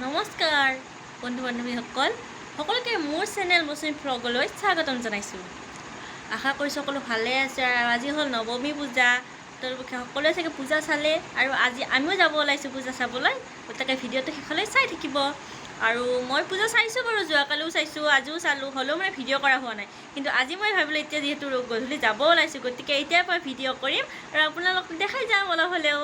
নমস্কাৰ বন্ধু বান্ধৱীসকল, সকলোকে মোৰ চেনেল মৌচুমী ভ্লগলৈ স্বাগতম জনাইছোঁ। আশা কৰিছোঁ সকলো ভালে আছে। আৰু আজি হ'ল নৱমী পূজা, তেওঁলোকে সকলোৱে চাগে পূজা চালে আৰু আজি আমিও যাব ওলাইছোঁ পূজা চাবলৈ। গতিকে ভিডিঅ'টো শেষলৈ চাই থাকিব। আৰু মই পূজা চাইছোঁ বাৰু, যোৱাকালিও চাইছোঁ, আজিও চালোঁ, হ'লেও মানে ভিডিঅ' কৰা হোৱা নাই। কিন্তু আজি মই ভাবিলোঁ এতিয়া যিহেতু গধূলি যাব ওলাইছোঁ, গতিকে এতিয়াৰ পৰা ভিডিঅ' কৰিম আৰু আপোনালোকক দেখাই যাম অলপ হ'লেও।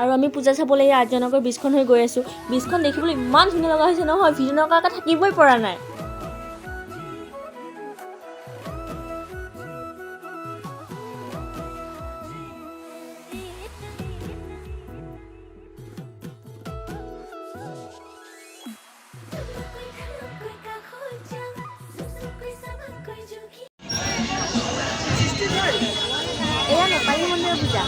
আৰু আমি পূজা চাবলৈ আৰ্যনগৰ ব্ৰীজখন হৈ গৈ আছোঁ। ব্ৰীজখন দেখিবলৈ ইমান ধুনীয়া লগা হৈছে নহয়, ভিডিঅ' নকৰাকৈ থাকিবই পৰা নাই। এয়া নেপালী মন্দিৰৰ পূজা।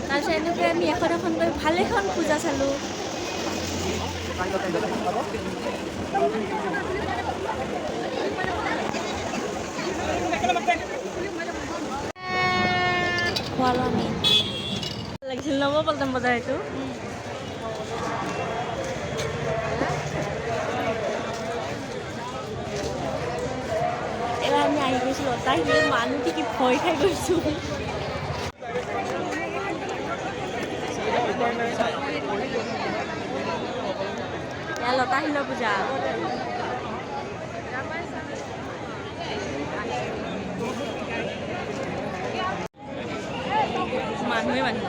তাৰপিছত এনেকৈ আমি এখন এখনকৈ ভালেখন পূজা চালোঁ। খোৱালো আমি, লাগিছিল নৱপল্টন বজাৰ এইটো। এবাৰ আমি আহি গৈছোঁ লতাশিল, মানুহ কি ভয় খাই গৈছোঁ। এয়া লতাশিলৰ পূজা। মানুহে মানুহ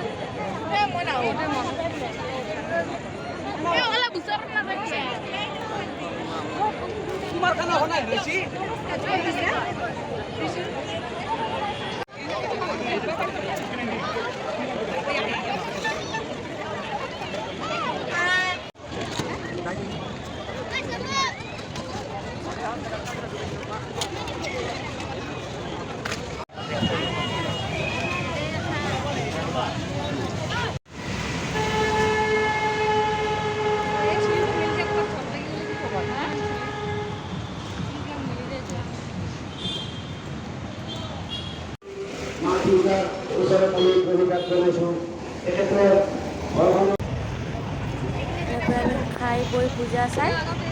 খাই বৈ পূজা চাই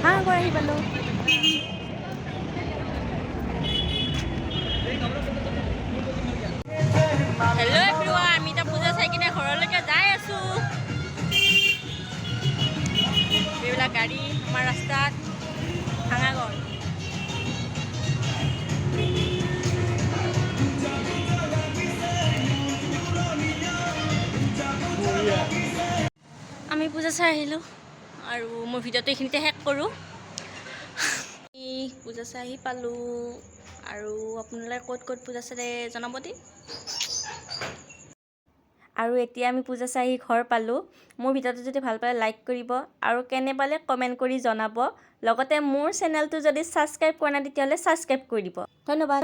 আগৰ আহি পালোঁ। হেল্ল' এভৰিৱান, আমি এতিয়া পূজা চাই কিনে ঘৰলৈকে যাই আছোঁ। এইবিলাক গাড়ী আমাৰ ৰাস্তাত ভাঙা গ'ল। আমি পূজা চাই আহিলোঁ আৰু মোৰ ভিডিঅ'টো এইখিনিতে শেষ কৰোঁ। পূজা চাই আহি পালোঁ আৰু আপোনালোকে ক'ত ক'ত পূজা চালে জনাব দেই। আৰু এতিয়া আমি পূজা চাই আহি ঘৰ পালোঁ। মোৰ ভিডিঅ'টো যদি ভাল পালে লাইক কৰিব আৰু কেনে পালে কমেণ্ট কৰি জনাব। লগতে মোৰ চেনেলটো যদি ছাবস্ক্ৰাইব কৰা নাই তেতিয়াহ'লে ছাবস্ক্ৰাইব কৰি দিব। ধন্যবাদ।